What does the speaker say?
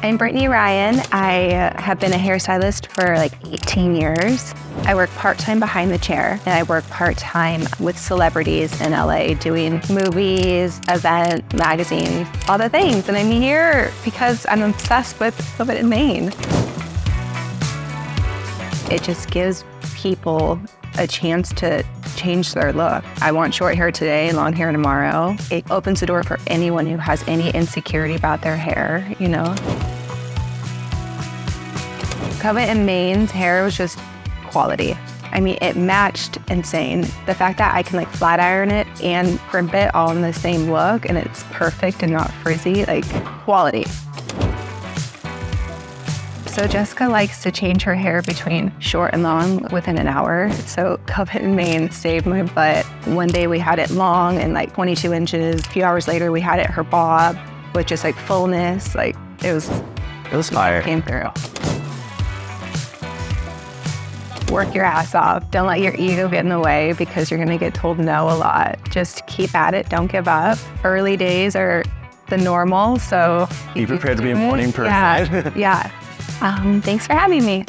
I'm Brittany Ryan. I have been a hairstylist for like 18 years. I work part-time behind the chair, and I work part-time with celebrities in LA doing movies, event, magazines, all the things. And I'm here because I'm obsessed with Covet Mane. It just gives people a chance to change their look. I want short hair today, long hair tomorrow. It opens the door for anyone who has any insecurity about their hair, you know? Covet Mane's hair was just quality. I mean, it matched insane. The fact that I can like flat iron it and crimp it all in the same look and it's perfect and not frizzy, like quality. So Jessica likes to change her hair between short and long within an hour. So Covet Mane saved my butt. One day we had it long and like 22 inches. A few hours later we had it her bob with just like fullness. Like it was fire. Came through. Work your ass off. Don't let your ego get in the way because you're gonna get told no a lot. Just keep at it, don't give up. Early days are the normal, so be prepared to be a morning person. Yeah. Thanks for having me.